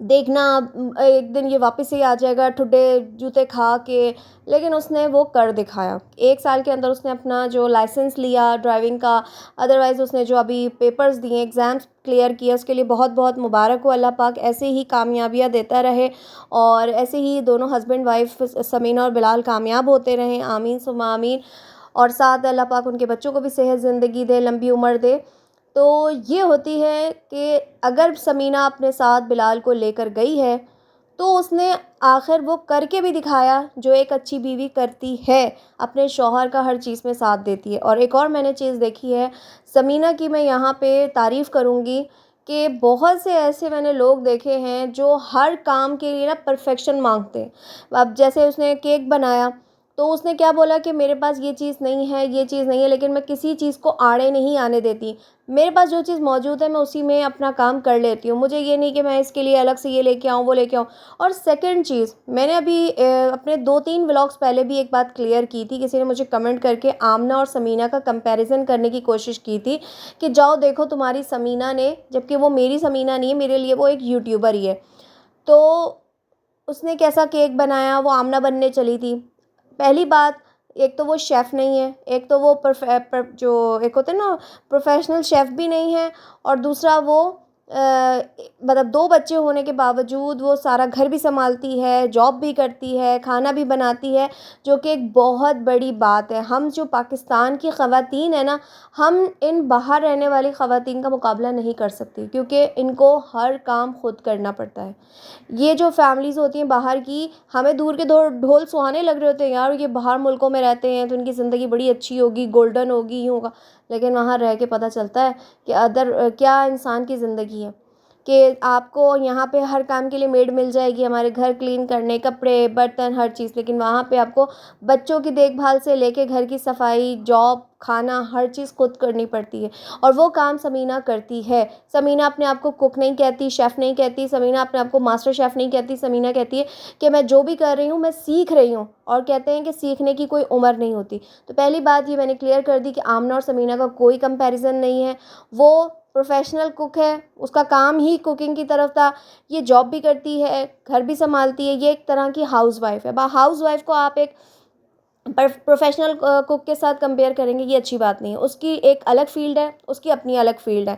دیکھنا ایک دن یہ واپس ہی آ جائے گا ٹھڈے جوتے کھا کے، لیکن اس نے وہ کر دکھایا۔ 1 سال کے اندر اس نے اپنا جو لائسنس لیا ڈرائیونگ کا، ادروائز اس نے جو ابھی پیپرز دیے، ایگزامس کلیئر کیا، اس کے لیے بہت بہت مبارک ہو۔ اللہ پاک ایسے ہی کامیابیاں دیتا رہے، اور ایسے ہی دونوں ہسبینڈ وائف ثمینہ اور بلال کامیاب ہوتے رہیں، آمین ثم آمین۔ اور ساتھ اللہ پاک ان کے بچوں کو بھی صحت زندگی دے، لمبی عمر دے۔ تو یہ ہوتی ہے کہ اگر ثمینہ اپنے ساتھ بلال کو لے کر گئی ہے تو اس نے آخر وہ کر کے بھی دکھایا جو ایک اچھی بیوی کرتی ہے، اپنے شوہر کا ہر چیز میں ساتھ دیتی ہے۔ اور ایک اور میں نے چیز دیکھی ہے ثمینہ کی، میں یہاں پہ تعریف کروں گی کہ بہت سے ایسے میں نے لوگ دیکھے ہیں جو ہر کام کے لیے نا پرفیکشن مانگتے ہیں۔ اب جیسے اس نے کیک بنایا تو اس نے کیا بولا کہ میرے پاس یہ چیز نہیں ہے، یہ چیز نہیں ہے، لیکن میں کسی چیز کو آڑے نہیں آنے دیتی، میرے پاس جو چیز موجود ہے میں اسی میں اپنا کام کر لیتی ہوں، مجھے یہ نہیں کہ میں اس کے لیے الگ سے یہ لے کے آؤں وہ لے کے آؤں۔ اور سیکنڈ چیز، میں نے ابھی اپنے 2-3 ولاگس پہلے بھی ایک بات کلیئر کی تھی، کسی نے مجھے کمنٹ کر کے آمنہ اور ثمینہ کا کمپیریزن کرنے کی کوشش کی تھی کہ جاؤ دیکھو تمہاری ثمینہ نے، جبکہ وہ میری ثمینہ نہیں ہے، میرے لیے وہ ایک یوٹیوبر ہی ہے، تو اس نے کیسا کیک بنایا، وہ آمنہ بننے چلی تھی۔ پہلی بات، ایک تو وہ شیف نہیں ہے، ایک تو وہ جو ایک ہوتے ہیں نا پروفیشنل شیف بھی نہیں ہے، اور دوسرا وہ مطلب 2 بچے ہونے کے باوجود وہ سارا گھر بھی سنبھالتی ہے، جاب بھی کرتی ہے، کھانا بھی بناتی ہے، جو کہ ایک بہت بڑی بات ہے۔ ہم جو پاکستان کی خواتین ہیں نا، ہم ان باہر رہنے والی خواتین کا مقابلہ نہیں کر سکتی، کیونکہ ان کو ہر کام خود کرنا پڑتا ہے۔ یہ جو فیملیز ہوتی ہیں باہر کی، ہمیں دور کے ڈھول سہانے لگ رہے ہوتے ہیں، یار یہ باہر ملکوں میں رہتے ہیں تو ان کی زندگی بڑی اچھی ہوگی، گولڈن ہوگی، یوں ہوگا، لیکن وہاں رہ کے پتہ چلتا ہے کہ کیا انسان کی زندگی ہے، کہ آپ کو یہاں پہ ہر کام کے لیے میڈ مل جائے گی، ہمارے گھر کلین کرنے، کپڑے برتن ہر چیز، لیکن وہاں پہ آپ کو بچوں کی دیکھ بھال سے لے کے گھر کی صفائی، جاب، کھانا، ہر چیز خود کرنی پڑتی ہے، اور وہ کام ثمینہ کرتی ہے۔ ثمینہ اپنے آپ کو کک نہیں کہتی، شیف نہیں کہتی، ثمینہ اپنے آپ کو ماسٹر شیف نہیں کہتی، ثمینہ کہتی ہے کہ میں جو بھی کر رہی ہوں میں سیکھ رہی ہوں، اور کہتے ہیں کہ سیکھنے کی کوئی عمر نہیں ہوتی۔ تو پہلی بات یہ میں نے کلیئر کر دی کہ آمنہ اور ثمینہ کا کوئی کمپیریزن نہیں ہے، وہ پروفیشنل کک ہے، اس کا کام ہی کوکنگ کی طرف تھا، یہ جاب بھی کرتی ہے، گھر بھی سنبھالتی ہے، یہ ایک طرح کی ہاؤس وائف ہے۔ ہاؤس وائف کو آپ ایک پروفیشنل کک کے ساتھ کمپیئر کریں گے، یہ اچھی بات نہیں ہے، اس کی ایک الگ فیلڈ ہے، اس کی اپنی الگ فیلڈ ہے۔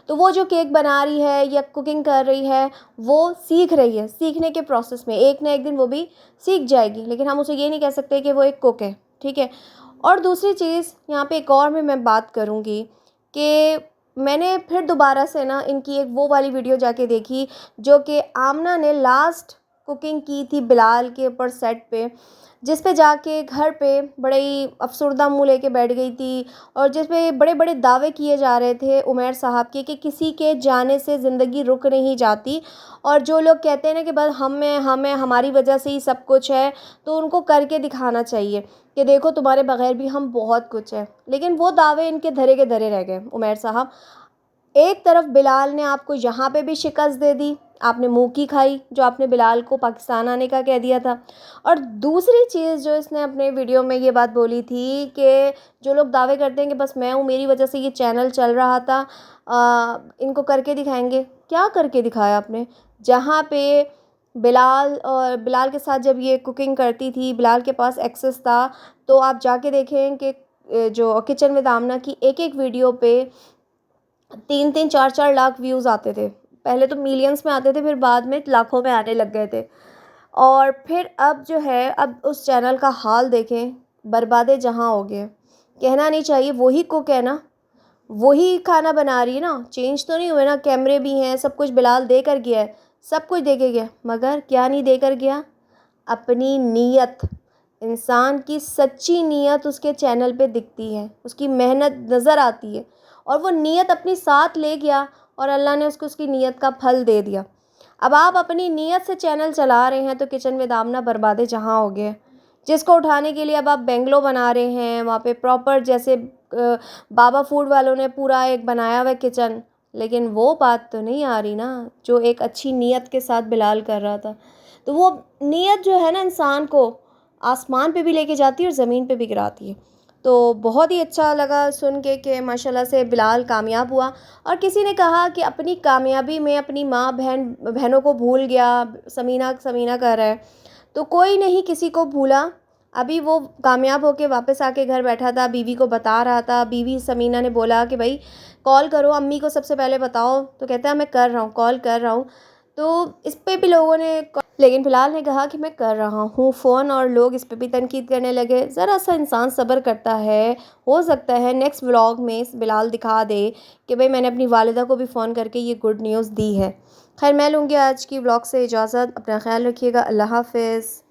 تو وہ جو کیک بنا رہی ہے یا کوکنگ کر رہی ہے، وہ سیکھ رہی ہے، سیکھنے کے پروسیس میں ایک نہ ایک دن وہ بھی سیکھ جائے گی، لیکن ہم اسے یہ نہیں کہہ سکتے کہ وہ ایک کک ہے، ٹھیک ہے۔ اور دوسری چیز یہاں پہ ایک اور میں بات کروں گی کہ میں نے پھر دوبارہ سے نا ان کی ایک وہ والی ویڈیو جا کے دیکھی جو کہ آمنہ نے لاسٹ کوکنگ کی تھی بلال کے اوپر سیٹ پہ، جس پہ جا کے گھر پہ بڑے ہی افسردہ منہ لے کے بیٹھ گئی تھی، اور جس پہ بڑے بڑے دعوے کیے جا رہے تھے عمیر صاحب کے کہ کسی کے جانے سے زندگی رک نہیں جاتی، اور جو لوگ کہتے ہیں نا کہ بس ہمیں ہماری وجہ سے ہی سب کچھ ہے، تو ان کو کر کے دکھانا چاہیے کہ دیکھو تمہارے بغیر بھی ہم بہت کچھ ہے، لیکن وہ دعوے ان کے دھرے کے دھرے رہ گئے۔ عمیر صاحب، ایک طرف بلال نے آپ کو یہاں پہ بھی شکست دے دی، آپ نے منہ کی کھائی جو آپ نے بلال کو پاکستان آنے کا کہہ دیا تھا، اور دوسری چیز جو اس نے اپنے ویڈیو میں یہ بات بولی تھی کہ جو لوگ دعوے کرتے ہیں کہ بس میں ہوں، میری وجہ سے یہ چینل چل رہا تھا، ان کو کر کے دکھائیں گے، کیا کر کے دکھایا آپ نے؟ جہاں پہ بلال کے ساتھ جب یہ کوکنگ کرتی تھی، بلال کے پاس ایکسس تھا، تو آپ جا کے دیکھیں کہ جو کچن ود آمنہ کی ایک ایک ویڈیو پہ 3-3 4-4 لاکھ ویوز آتے تھے، پہلے تو میلینز میں آتے تھے، پھر بعد میں لاکھوں میں آنے لگ گئے تھے، اور پھر اب جو ہے اب اس چینل کا حال دیکھیں، برباد جہاں ہو گئے۔ کہنا نہیں چاہیے، وہی کوک ہے نا، وہی کھانا بنا رہی ہے نا، چینج تو نہیں ہوئے نا، کیمرے بھی ہیں، سب کچھ بلال دے کر گیا ہے، سب کچھ دے کے گیا، مگر کیا نہیں دے کر گیا؟ اپنی نیت۔ انسان کی سچی نیت اس کے چینل پہ دکھتی ہے، اس کی محنت نظر آتی ہے، اور وہ نیت اپنی ساتھ لے گیا، اور اللہ نے اس کو اس کی نیت کا پھل دے دیا۔ اب آپ اپنی نیت سے چینل چلا رہے ہیں تو کچن ود آمنہ برباد جہاں ہو گئے، جس کو اٹھانے کے لیے اب آپ بنگلو بنا رہے ہیں، وہاں پہ پراپر جیسے بابا فوڈ والوں نے پورا ایک بنایا ہوا ہے کچن، لیکن وہ بات تو نہیں آ رہی نا جو ایک اچھی نیت کے ساتھ بلال کر رہا تھا۔ تو وہ نیت جو ہے نا انسان کو آسمان پہ بھی لے کے جاتی ہے اور زمین پہ بھی گراتی ہے۔ تو بہت ہی اچھا لگا سن کے کہ ماشاءاللہ سے بلال کامیاب ہوا۔ اور کسی نے کہا کہ اپنی کامیابی میں اپنی ماں بہنوں کو بھول گیا، سمینہ سمینہ کر رہا ہے، تو کوئی نہیں کسی کو بھولا۔ ابھی وہ کامیاب ہو کے واپس آ کے گھر بیٹھا تھا، بیوی کو بتا رہا تھا، بیوی سمینہ نے بولا کہ بھائی کال کرو امی کو سب سے پہلے بتاؤ، تو کہتا ہے میں کر رہا ہوں، کال کر رہا ہوں۔ تو اس پہ بھی لوگوں نے، لیکن بلال نے کہا کہ میں کر رہا ہوں فون، اور لوگ اس پہ بھی تنقید کرنے لگے۔ ذرا سا انسان صبر کرتا ہے، ہو سکتا ہے نیکسٹ ولاگ میں بلال دکھا دے کہ بھئی میں نے اپنی والدہ کو بھی فون کر کے یہ گڈ نیوز دی ہے۔ خیر میں لوں گی آج کی ولاگ سے اجازت، اپنا خیال رکھیے گا، اللہ حافظ۔